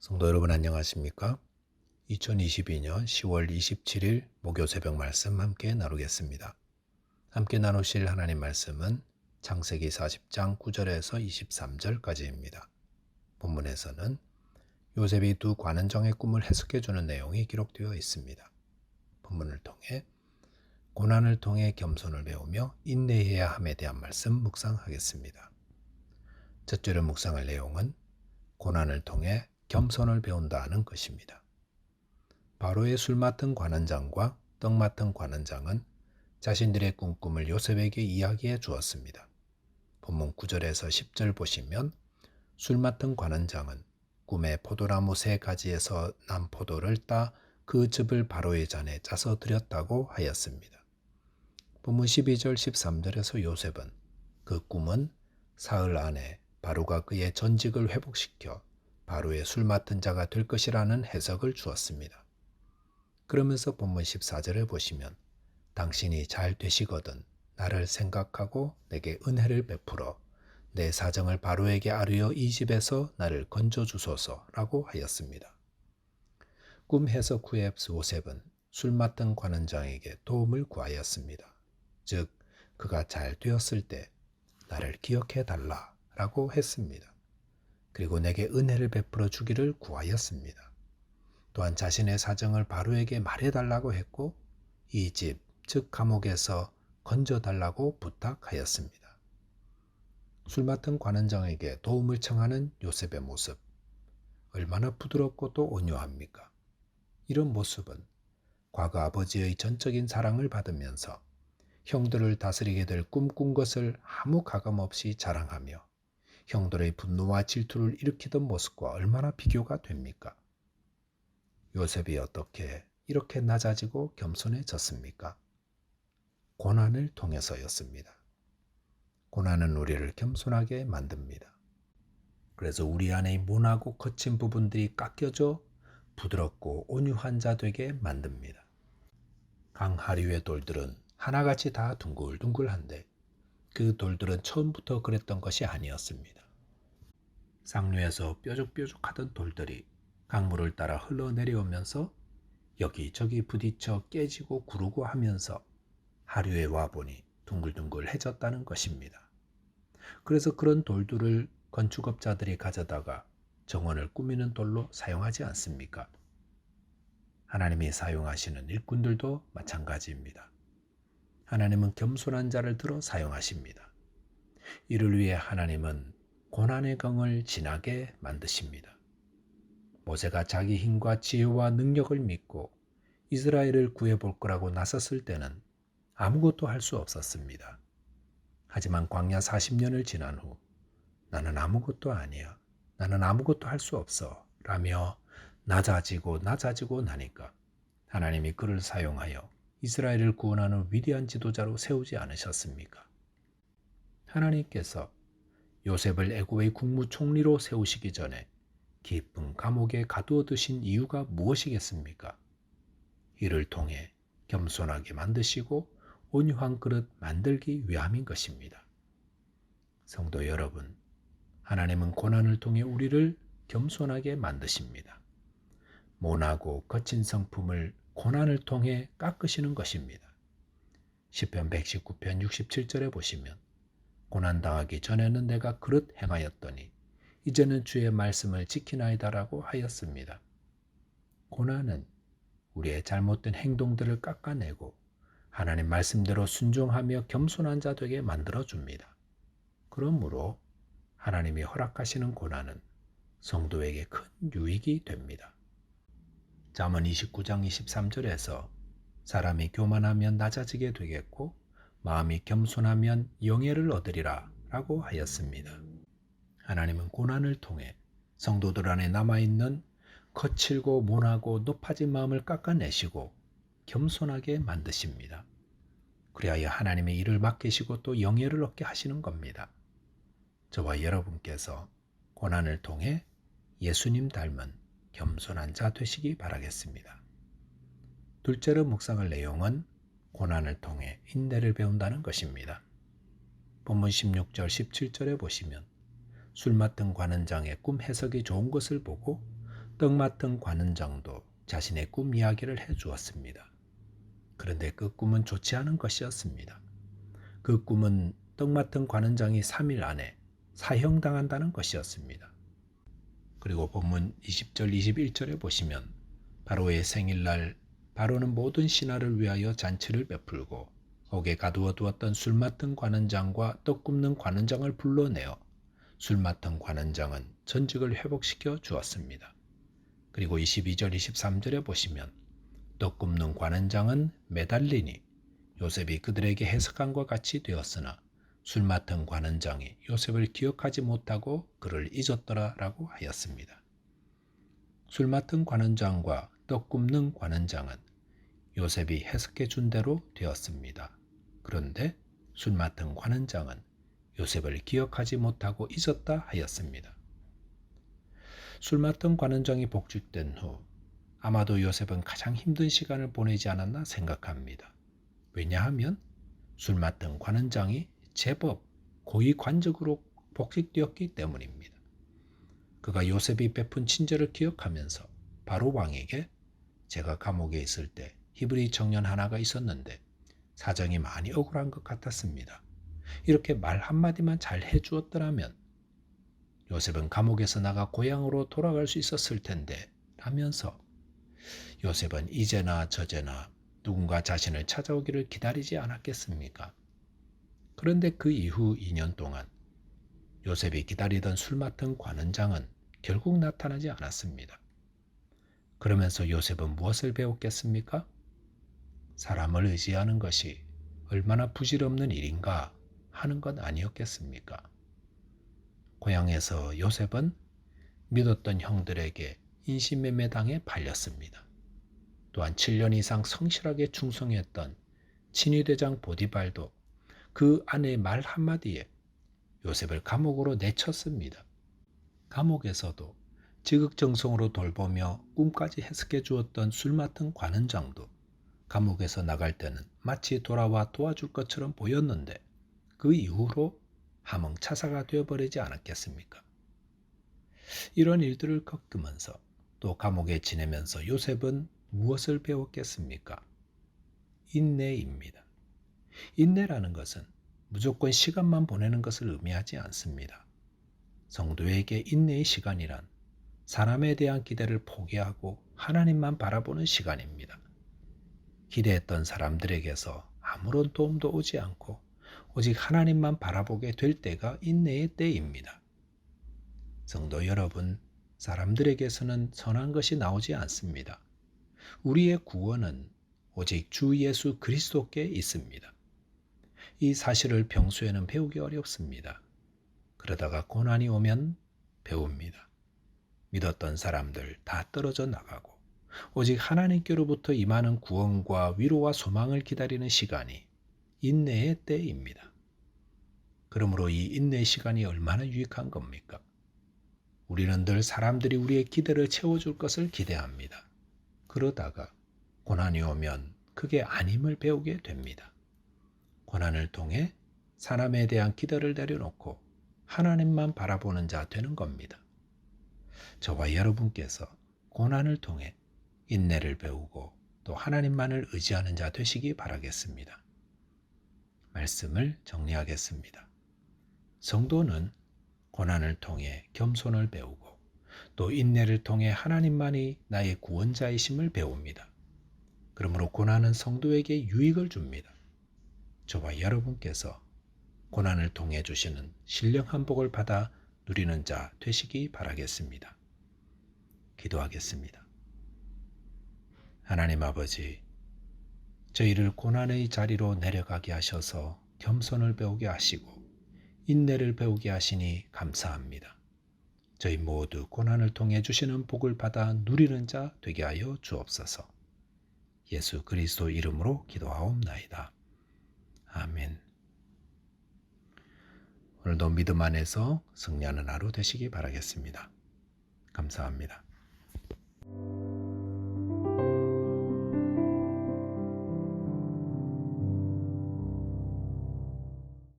성도 여러분 안녕하십니까? 2022년 10월 27일 목요 새벽 말씀 함께 나누겠습니다. 함께 나누실 하나님 말씀은 창세기 40장 9절에서 23절까지입니다. 본문에서는 요셉이 두 관원장의 꿈을 해석해 주는 내용이 기록되어 있습니다. 본문을 통해 고난을 통해 겸손을 배우며 인내해야 함에 대한 말씀 묵상하겠습니다. 첫 절의 묵상할 내용은 고난을 통해 겸손을 배운다는 것입니다. 바로의 술 맡은 관원장과 떡 맡은 관원장은 자신들의 꿈을 요셉에게 이야기해 주었습니다. 본문 9절에서 10절 보시면 술 맡은 관원장은 꿈에 포도나무 세 가지에서 난 포도를 따 그 즙을 바로의 잔에 짜서 드렸다고 하였습니다. 본문 12절 13절에서 요셉은 그 꿈은 사흘 안에 바로가 그의 전직을 회복시켜 바로의 술 맡은 자가 될 것이라는 해석을 주었습니다. 그러면서 본문 14절에 보시면 당신이 잘 되시거든 나를 생각하고 내게 은혜를 베풀어 내 사정을 바로에게 아뢰어 이 집에서 나를 건져 주소서라고 하였습니다. 꿈 해석 후에 요셉은 술 맡은 관원장에게 도움을 구하였습니다. 즉 그가 잘 되었을 때 나를 기억해 달라라고 했습니다. 그리고 내게 은혜를 베풀어 주기를 구하였습니다. 또한 자신의 사정을 바로에게 말해달라고 했고 이 집, 즉 감옥에서 건져달라고 부탁하였습니다. 술 맡은 관원장에게 도움을 청하는 요셉의 모습, 얼마나 부드럽고 또 온유합니까? 이런 모습은 과거 아버지의 전적인 사랑을 받으면서 형들을 다스리게 될 꿈꾼 것을 아무 가감 없이 자랑하며 형들의 분노와 질투를 일으키던 모습과 얼마나 비교가 됩니까? 요셉이 어떻게 이렇게 낮아지고 겸손해졌습니까? 고난을 통해서였습니다. 고난은 우리를 겸손하게 만듭니다. 그래서 우리 안에 모나고 거친 부분들이 깎여져 부드럽고 온유한 자 되게 만듭니다. 강 하류의 돌들은 하나같이 다 둥글둥글한데 그 돌들은 처음부터 그랬던 것이 아니었습니다. 상류에서 뾰족뾰족하던 돌들이 강물을 따라 흘러내려오면서 여기저기 부딪혀 깨지고 구르고 하면서 하류에 와보니 둥글둥글해졌다는 것입니다. 그래서 그런 돌들을 건축업자들이 가져다가 정원을 꾸미는 돌로 사용하지 않습니까? 하나님이 사용하시는 일꾼들도 마찬가지입니다. 하나님은 겸손한 자를 들어 사용하십니다. 이를 위해 하나님은 고난의 강을 지나게 만드십니다. 모세가 자기 힘과 지혜와 능력을 믿고 이스라엘을 구해볼 거라고 나섰을 때는 아무것도 할 수 없었습니다. 하지만 광야 40년을 지난 후 나는 아무것도 아니야. 나는 아무것도 할 수 없어. 라며 낮아지고 나니까 하나님이 그를 사용하여 이스라엘을 구원하는 위대한 지도자로 세우지 않으셨습니까? 하나님께서 요셉을 애굽의 국무총리로 세우시기 전에 깊은 감옥에 가두어 두신 이유가 무엇이겠습니까? 이를 통해 겸손하게 만드시고 온유한 그릇 만들기 위함인 것입니다. 성도 여러분, 하나님은 고난을 통해 우리를 겸손하게 만드십니다. 모나고 거친 성품을 고난을 통해 깎으시는 것입니다. 시편 119편 67절에 보시면 고난당하기 전에는 내가 그릇 행하였더니 이제는 주의 말씀을 지키나이다라고 하였습니다. 고난은 우리의 잘못된 행동들을 깎아내고 하나님 말씀대로 순종하며 겸손한 자 되게 만들어줍니다. 그러므로 하나님이 허락하시는 고난은 성도에게 큰 유익이 됩니다. 잠언 29장 23절에서 사람이 교만하면 낮아지게 되겠고 마음이 겸손하면 영예를 얻으리라 라고 하였습니다. 하나님은 고난을 통해 성도들 안에 남아있는 거칠고 모나고 높아진 마음을 깎아내시고 겸손하게 만드십니다. 그리하여 하나님의 일을 맡기시고 또 영예를 얻게 하시는 겁니다. 저와 여러분께서 고난을 통해 예수님 닮은 겸손한 자 되시기 바라겠습니다. 둘째로 묵상할 내용은 고난을 통해 인내를 배운다는 것입니다. 본문 16절 17절에 보시면 술 맡은 관원장의 꿈 해석이 좋은 것을 보고 떡 맡은 관원장도 자신의 꿈 이야기를 해 주었습니다. 그런데 그 꿈은 좋지 않은 것이었습니다. 그 꿈은 떡 맡은 관원장이 3일 안에 사형당한다는 것이었습니다. 그리고 본문 20절 21절에 보시면 바로의 생일날 바로는 모든 신하를 위하여 잔치를 베풀고 옥에 가두어 두었던 술 맡은 관원장과 떡 굽는 관원장을 불러내어 술 맡은 관원장은 전직을 회복시켜 주었습니다. 그리고 22절 23절에 보시면 떡 굽는 관원장은 매달리니 요셉이 그들에게 해석한과 같이 되었으나 술 맡은 관원장이 요셉을 기억하지 못하고 그를 잊었더라라고 하였습니다. 술 맡은 관원장과 떡 굽는 관원장은 요셉이 해석해 준 대로 되었습니다. 그런데 술 맡은 관원장은 요셉을 기억하지 못하고 잊었다 하였습니다. 술 맡은 관원장이 복직된 후 아마도 요셉은 가장 힘든 시간을 보내지 않았나 생각합니다. 왜냐하면 술 맡은 관원장이 제법 고위 관직으로 복직되었기 때문입니다. 그가 요셉이 베푼 친절을 기억하면서 바로 왕에게 제가 감옥에 있을 때 히브리 청년 하나가 있었는데 사정이 많이 억울한 것 같았습니다. 이렇게 말 한마디만 잘 해주었더라면 요셉은 감옥에서 나가 고향으로 돌아갈 수 있었을 텐데 하면서 요셉은 이제나 저제나 누군가 자신을 찾아오기를 기다리지 않았겠습니까? 그런데 그 이후 2년 동안 요셉이 기다리던 술 맡은 관원장은 결국 나타나지 않았습니다. 그러면서 요셉은 무엇을 배웠겠습니까? 사람을 의지하는 것이 얼마나 부질없는 일인가 하는 것 아니었겠습니까? 고향에서 요셉은 믿었던 형들에게 인신매매당해 팔렸습니다. 또한 7년 이상 성실하게 충성했던 친위대장 보디발도 그 아내의 말 한마디에 요셉을 감옥으로 내쳤습니다. 감옥에서도 지극정성으로 돌보며 꿈까지 해석해 주었던 술 맡은 관원장도 감옥에서 나갈 때는 마치 돌아와 도와줄 것처럼 보였는데 그 이후로 함흥차사가 되어버리지 않았겠습니까? 이런 일들을 겪으면서 또 감옥에 지내면서 요셉은 무엇을 배웠겠습니까? 인내입니다. 인내라는 것은 무조건 시간만 보내는 것을 의미하지 않습니다. 성도에게 인내의 시간이란 사람에 대한 기대를 포기하고 하나님만 바라보는 시간입니다. 기대했던 사람들에게서 아무런 도움도 오지 않고 오직 하나님만 바라보게 될 때가 인내의 때입니다. 성도 여러분, 사람들에게서는 선한 것이 나오지 않습니다. 우리의 구원은 오직 주 예수 그리스도께 있습니다. 이 사실을 평소에는 배우기 어렵습니다. 그러다가 고난이 오면 배웁니다. 믿었던 사람들 다 떨어져 나가고 오직 하나님께로부터 임하는 구원과 위로와 소망을 기다리는 시간이 인내의 때입니다. 그러므로 이 인내 시간이 얼마나 유익한 겁니까? 우리는 늘 사람들이 우리의 기대를 채워줄 것을 기대합니다. 그러다가 고난이 오면 그게 아님을 배우게 됩니다. 고난을 통해 사람에 대한 기대를 내려놓고 하나님만 바라보는 자 되는 겁니다. 저와 여러분께서 고난을 통해 인내를 배우고 또 하나님만을 의지하는 자 되시기 바라겠습니다. 말씀을 정리하겠습니다. 성도는 고난을 통해 겸손을 배우고 또 인내를 통해 하나님만이 나의 구원자이심을 배웁니다. 그러므로 고난은 성도에게 유익을 줍니다. 저와 여러분께서 고난을 통해 주시는 신령한 복을 받아 누리는 자 되시기 바라겠습니다. 기도하겠습니다. 하나님 아버지, 저희를 고난의 자리로 내려가게 하셔서 겸손을 배우게 하시고 인내를 배우게 하시니 감사합니다. 저희 모두 고난을 통해 주시는 복을 받아 누리는 자 되게 하여 주옵소서. 예수 그리스도 이름으로 기도하옵나이다. 아멘. 오늘도 믿음 안에서 승리하는 하루 되시기 바라겠습니다. 감사합니다.